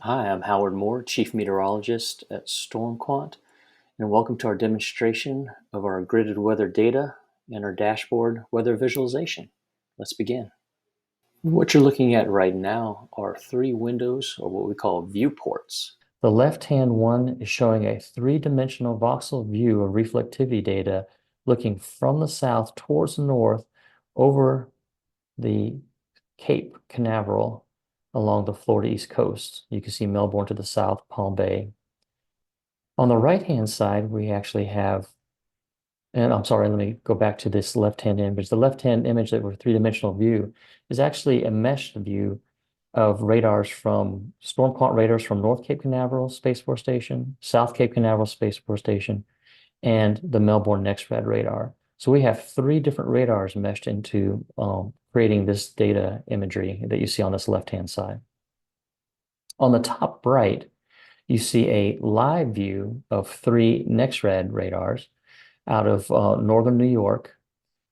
Hi, I'm Howard Moore, Chief Meteorologist at StormQuant, and welcome to our demonstration of our gridded weather data and our dashboard weather visualization. Let's begin. What you're looking at right now are three windows, or what we call viewports. The left-hand one is showing a three-dimensional voxel view of reflectivity data looking from the south towards the north over the Cape Canaveral along the Florida East Coast. You can see Melbourne to the south, Palm Bay. On the right-hand side, we actually have, and I'm sorry, let me go back to this left-hand image. The left-hand image that we're three-dimensional view is actually a meshed view of radars from StormQuant radars from North Cape Canaveral Space Force Station, South Cape Canaveral Space Force Station, and the Melbourne NextRad radar. So we have three different radars meshed into creating this data imagery that you see on this left-hand side. On the top right, you see a live view of three NextRad radars out of northern New York,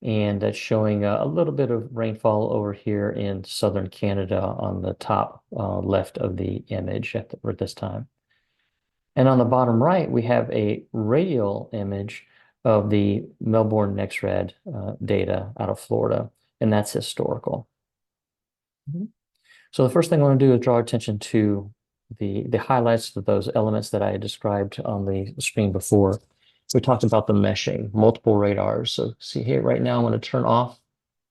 and that's showing a little bit of rainfall over here in southern Canada on the top left of the image at this time. And on the bottom right, we have a radial image of the Melbourne NextRad data out of Florida, and that's historical. Mhm. So the first thing I want to do is draw attention to the highlights of those elements that I had described on the screen before. We talked about the meshing, multiple radars. So see here right now, I'm going to turn off,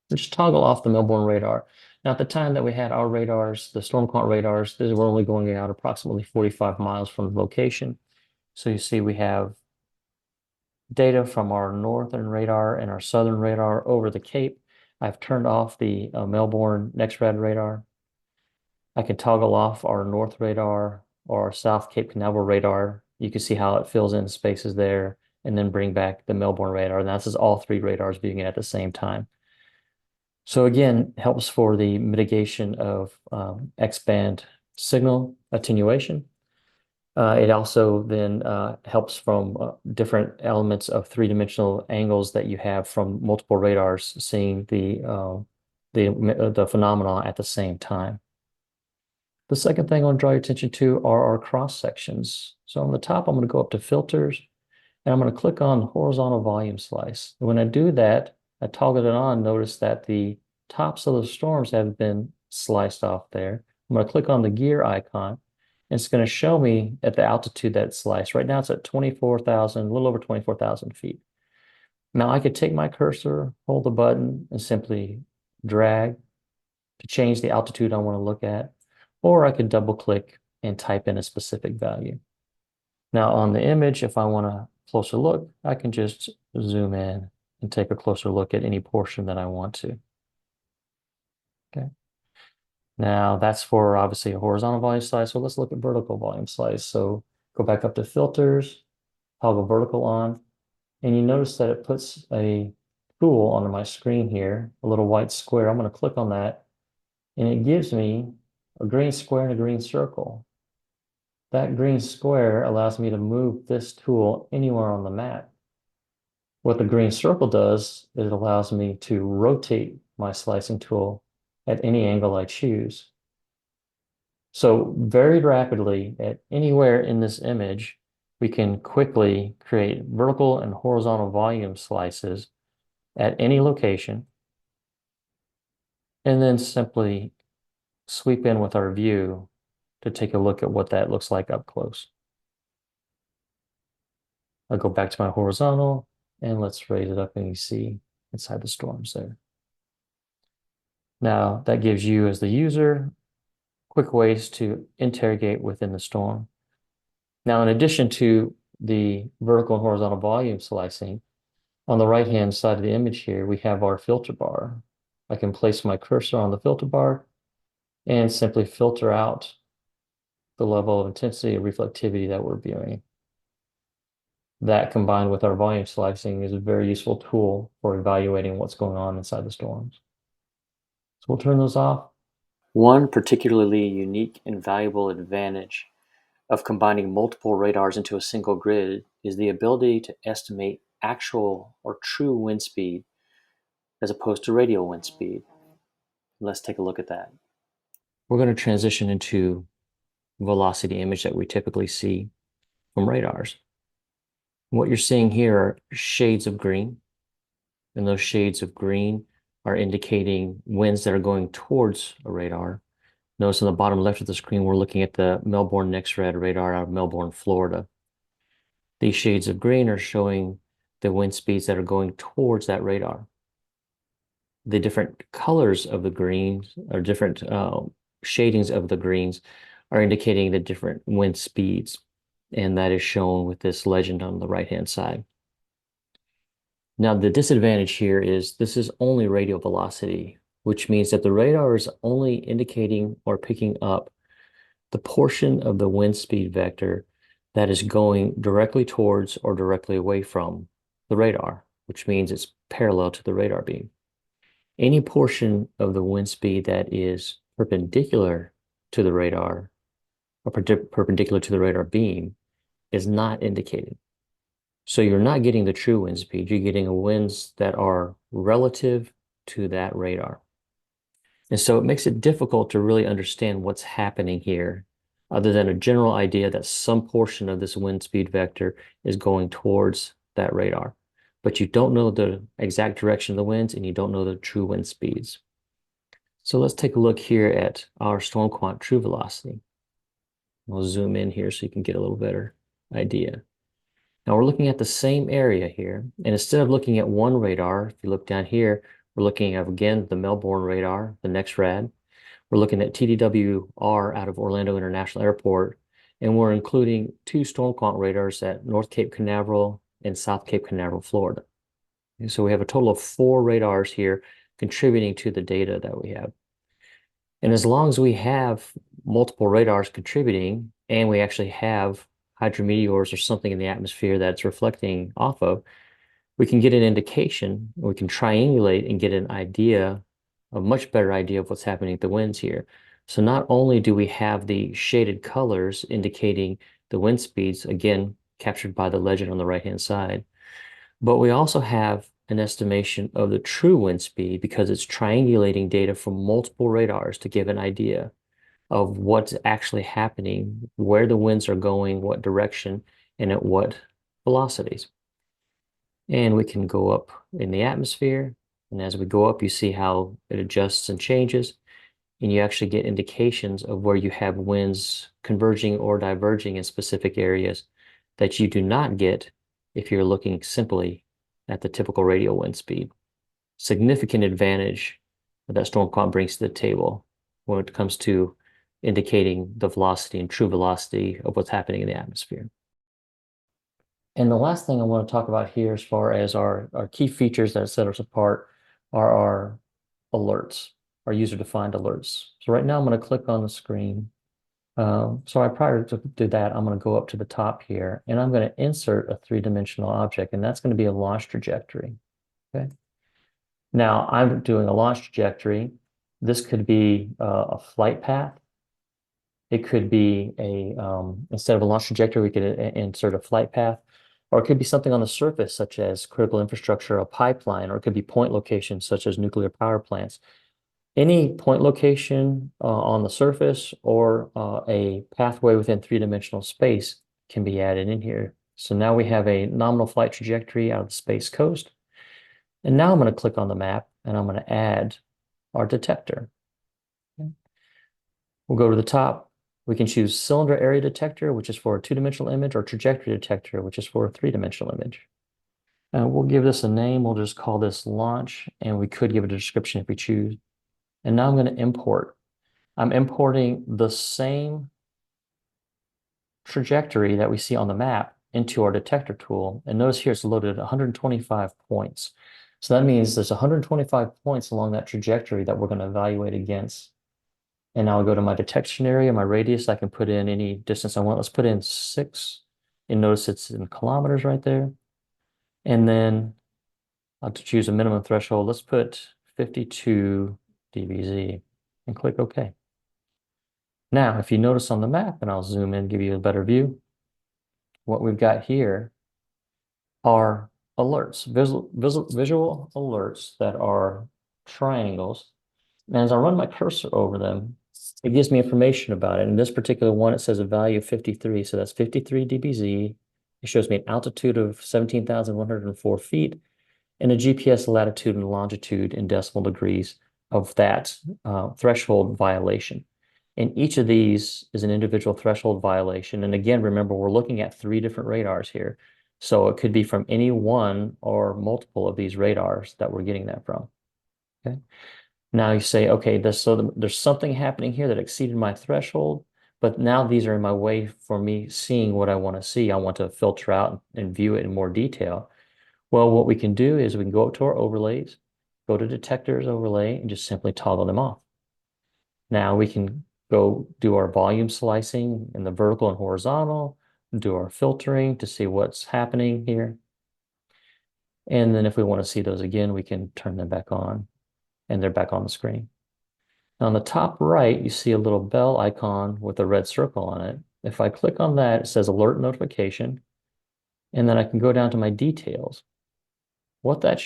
just toggle off the Melbourne radar. Now, at the time that we had our radars, the StormQuant radars, these were only going out approximately 45 miles from the location. So you see we have data from our northern radar and our southern radar over the Cape. I've turned off the Melbourne NextRad radar. I can toggle off our north radar or our South Cape Canaveral radar. You can see how it fills in spaces there and then bring back the Melbourne radar. And that's all three radars viewing it at the same time. So again, helps for the mitigation of X-band signal attenuation. It also then helps from different elements of three-dimensional angles that you have from multiple radars seeing the phenomena at the same time. The second thing I want to draw your attention to are our cross sections. So on the top, I'm going to go up to filters and I'm going to click on horizontal volume slice. And when I do that, I toggle it on, notice that the tops of the storms have been sliced off there. I'm going to click on the gear icon and it's going to show me at the altitude that it's sliced. Right now it's at 24,000, a little over 24,000 feet. Now I could take my cursor, hold the button, and simply drag to change the altitude I want to look at, or I could double click and type in a specific value. Now on the image, if I want a closer look, I can just zoom in and take a closer look at any portion that I want to. Okay. Now that's for obviously a horizontal volume slice. So let's look at vertical volume slice. So go back up to filters, toggle vertical on, and you notice that it puts a tool on my screen here, a little white square. I'm going to click on that and it gives me a green square and a green circle. That green square allows me to move this tool anywhere on the map. What the green circle does is it allows me to rotate my slicing tool at any angle I choose. So very rapidly at anywhere in this image, we can quickly create vertical and horizontal volume slices at any location, and then simply sweep in with our view to take a look at what that looks like up close. I'll go back to my horizontal and let's raise it up and you see inside the storms there. Now that gives you as the user quick ways to interrogate within the storm. Now, in addition to the vertical and horizontal volume slicing, on the right-hand side of the image here, we have our filter bar. I can place my cursor on the filter bar and simply filter out the level of intensity of reflectivity that we're viewing. That combined with our volume slicing is a very useful tool for evaluating what's going on inside the storms. So we'll turn those off. One particularly unique and valuable advantage of combining multiple radars into a single grid is the ability to estimate actual or true wind speed as opposed to radial wind speed. Let's take a look at that. We're going to transition into velocity image that we typically see from radars. What you're seeing here are shades of green, and those shades of green are indicating winds that are going towards a radar. Notice on the bottom left of the screen, we're looking at the Melbourne Next Red radar out of Melbourne, Florida. These shades of green are showing the wind speeds that are going towards that radar. The different colors of the greens or different shadings of the greens are indicating the different wind speeds. And that is shown with this legend on the right-hand side. Now, the disadvantage here is this is only radial velocity, which means that the radar is only indicating or picking up the portion of the wind speed vector that is going directly towards or directly away from the radar, which means it's parallel to the radar beam. Any portion of the wind speed that is perpendicular to the radar or perpendicular to the radar beam is not indicated. So you're not getting the true wind speed. You're getting winds that are relative to that radar. And so it makes it difficult to really understand what's happening here, other than a general idea that some portion of this wind speed vector is going towards that radar. But you don't know the exact direction of the winds and you don't know the true wind speeds. So let's take a look here at our StormQuant true velocity. We'll zoom in here so you can get a little better idea. Now we're looking at the same area here, and instead of looking at one radar, if you look down here, we're looking at, again, the Melbourne radar, the next rad. We're looking at TDWR out of Orlando International Airport, and we're including two StormQuant radars at North Cape Canaveral and South Cape Canaveral, Florida. And so we have a total of 4 radars here contributing to the data that we have. And as long as we have multiple radars contributing, and we actually have hydrometeors or something in the atmosphere that's reflecting off of, we can get an indication, we can triangulate and get an idea, a much better idea of what's happening at the winds here. So not only do we have the shaded colors indicating the wind speeds, again, captured by the legend on the right-hand side, but we also have an estimation of the true wind speed because it's triangulating data from multiple radars to give an idea of what's actually happening, where the winds are going, what direction, and at what velocities. And we can go up in the atmosphere. And as we go up, you see how it adjusts and changes. And you actually get indications of where you have winds converging or diverging in specific areas that you do not get if you're looking simply at the typical radial wind speed. Significant advantage that StormQuant brings to the table when it comes to indicating the velocity and true velocity of what's happening in the atmosphere. And the last thing I want to talk about here as far as our key features that set us apart are our alerts, our user-defined alerts. So right now I'm going to click on the screen. Prior to do that, I'm going to go up to the top here and I'm going to insert a 3-dimensional object, and that's going to be a launch trajectory. Okay. Now I'm doing a launch trajectory. This could be a flight path. It could be instead of a launch trajectory, we could insert a flight path, or it could be something on the surface, such as critical infrastructure, a pipeline, or it could be point locations, such as nuclear power plants. Any point location on the surface or a pathway within 3-dimensional space can be added in here. So now we have a nominal flight trajectory out of the Space Coast. And now I'm going to click on the map and I'm going to add our detector. Okay. We'll go to the top. We can choose cylinder area detector, which is for a 2-dimensional image, or trajectory detector, which is for a 3-dimensional image. We'll give this a name. We'll just call this launch, and we could give it a description if we choose. And now I'm going to import. I'm importing the same trajectory that we see on the map into our detector tool. And notice here it's loaded at 125 points. So that means there's 125 points along that trajectory that we're going to evaluate against. And now I'll go to my detection area, my radius. I can put in any distance I want. Let's put in 6. And notice it's in kilometers right there. And then I'll choose a minimum threshold. Let's put 52 dBz and click OK. Now, if you notice on the map, and I'll zoom in, give you a better view, what we've got here are alerts, visual alerts that are triangles. And as I run my cursor over them, it gives me information about it. In this particular one, it says a value of 53. So that's 53 dBz. It shows me an altitude of 17,104 feet and a GPS latitude and longitude in decimal degrees of that threshold violation. And each of these is an individual threshold violation. And again, remember, we're looking at three different radars here. So it could be from any one or multiple of these radars that we're getting that from. Okay. Now you say, okay, there's something happening here that exceeded my threshold, but now these are in my way for me seeing what I want to see. I want to filter out and view it in more detail. Well, what we can do is we can go up to our overlays, go to detectors overlay, and just simply toggle them off. Now we can go do our volume slicing in the vertical and horizontal, do our filtering to see what's happening here. And then if we want to see those again, we can turn them back on and they're back on the screen. On the top right, you see a little bell icon with a red circle on it. If I click on that, it says alert notification, and then I can go down to my details. What that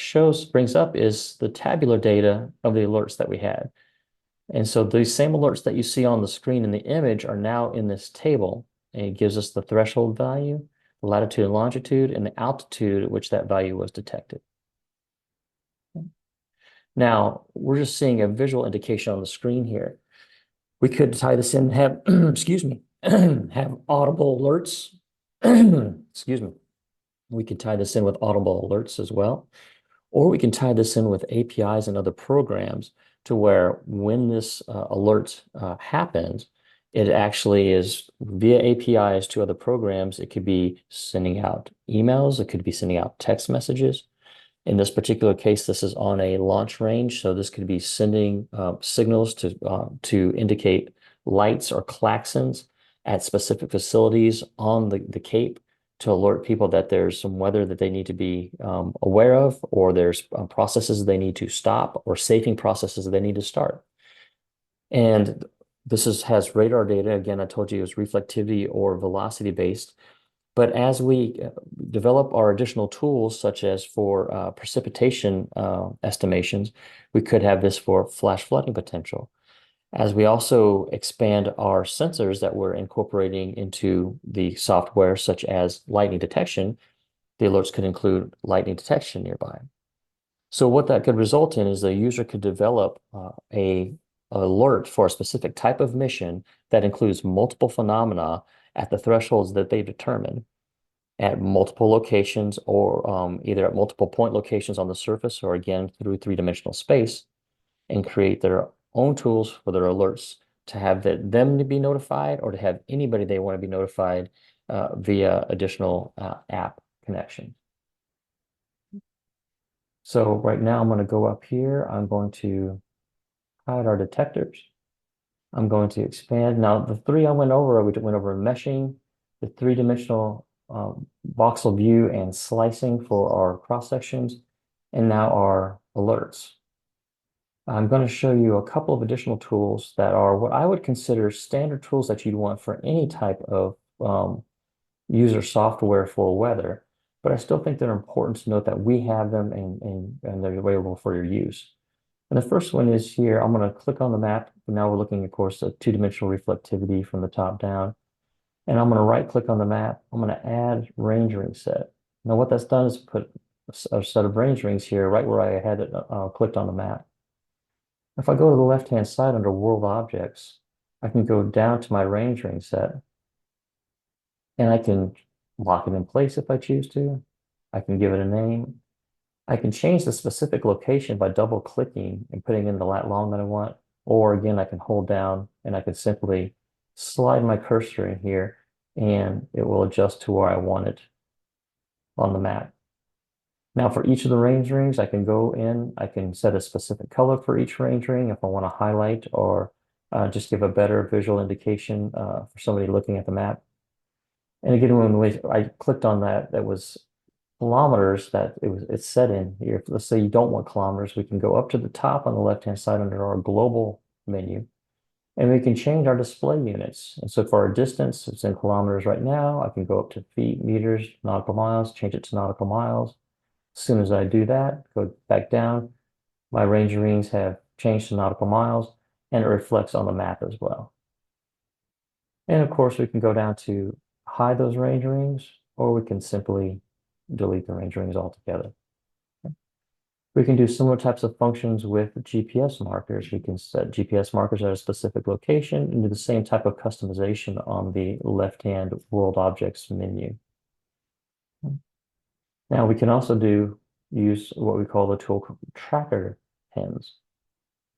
brings up is the tabular data of the alerts that we had. And so these same alerts that you see on the screen in the image are now in this table. And it gives us the threshold value, the latitude and longitude, and the altitude at which that value was detected. Now, we're just seeing a visual indication on the screen here. We could tie this in and have, excuse me, have audible alerts. Excuse me. We could tie this in with audible alerts as well. Or we can tie this in with APIs and other programs to where when this alert happens, it actually is via APIs to other programs. It could be sending out emails. It could be sending out text messages. In this particular case, this is on a launch range, so this could be sending signals to indicate lights or klaxons at specific facilities on the Cape to alert people that there's some weather that they need to be aware of, or there's processes they need to stop, or safing processes they need to start. And has radar data. Again, I told you it was reflectivity or velocity based. But as we develop our additional tools, such as for precipitation estimations, we could have this for flash flooding potential. As we also expand our sensors that we're incorporating into the software, such as lightning detection, the alerts could include lightning detection nearby. So what that could result in is the user could develop a alert for a specific type of mission that includes multiple phenomena at the thresholds that they determine at multiple locations, or either at multiple point locations on the surface or again through three-dimensional space, and create their own tools for their alerts to have them to be notified, or to have anybody they want to be notified via additional app connection. So right now I'm going to go up here. I'm going to hide our detectors. I'm going to expand. Now the three I went over, we went over meshing, the three-dimensional voxel view and slicing for our cross sections, and now our alerts. I'm going to show you a couple of additional tools that are what I would consider standard tools that you'd want for any type of user software for weather, but I still think they're important to note that we have them and they're available for your use. And the first one is here. I'm going to click on the map. Now we're looking, of course, at two-dimensional reflectivity from the top down. And I'm going to right click on the map. I'm going to add range ring set. Now what that's done is put a set of range rings here right where I had it clicked on the map. If I go to the left-hand side under world objects, I can go down to my range ring set and I can lock it in place if I choose to. I can give it a name. I can change the specific location by double clicking and putting in the lat long that I want. Or again, I can hold down and I can simply slide my cursor in here and it will adjust to where I want it on the map. Now for each of the range rings, I can go in, I can set a specific color for each range ring if I want to highlight or just give a better visual indication for somebody looking at the map. And again, when I clicked on that, that was kilometers that it's set in here. Let's say you don't want kilometers, we can go up to the top on the left-hand side under our global menu, and we can change our display units. And so for our distance, it's in kilometers right now. I can go up to feet, meters, nautical miles, change it to nautical miles. As soon as I do that, go back down, my range rings have changed to nautical miles. and it reflects on the map as well. And of course, we can go down to hide those range rings, or we can simply delete the range rings altogether. We can do similar types of functions with GPS markers. We can set GPS markers at a specific location and do the same type of customization on the left-hand World Objects menu. Now we can also use what we call the tool tracker pins.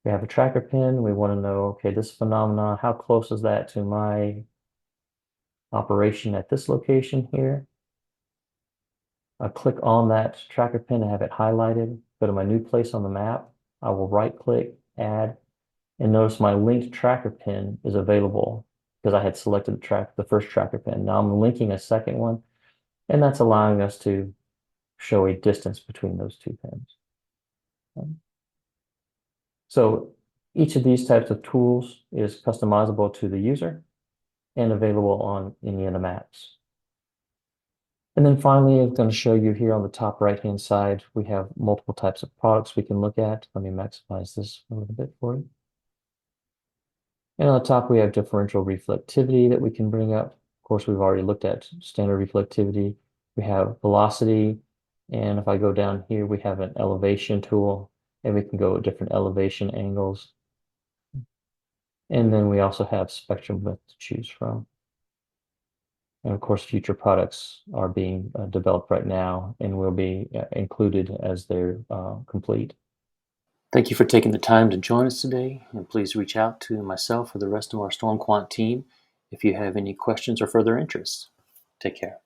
We have a tracker pin. We want to know, okay, this phenomenon, how close is that to my operation at this location here? I click on that tracker pin to have it highlighted, go to my new place on the map. I will right click, add, and notice my linked tracker pin is available because I had selected the first tracker pin. Now I'm linking a second one, and that's allowing us to show a distance between those two pins. So each of these types of tools is customizable to the user and available on any of the maps. And then finally, I'm going to show you here on the top right-hand side, we have multiple types of products we can look at. Let me maximize this a little bit for you. And on the top, we have differential reflectivity that we can bring up. Of course, we've already looked at standard reflectivity. We have velocity. And if I go down here, we have an elevation tool, and we can go at different elevation angles. And then we also have spectrum width to choose from. And of course, future products are being developed right now and will be included as they're complete. Thank you for taking the time to join us today, and please reach out to myself or the rest of our StormQuant team if you have any questions or further interests. Take care.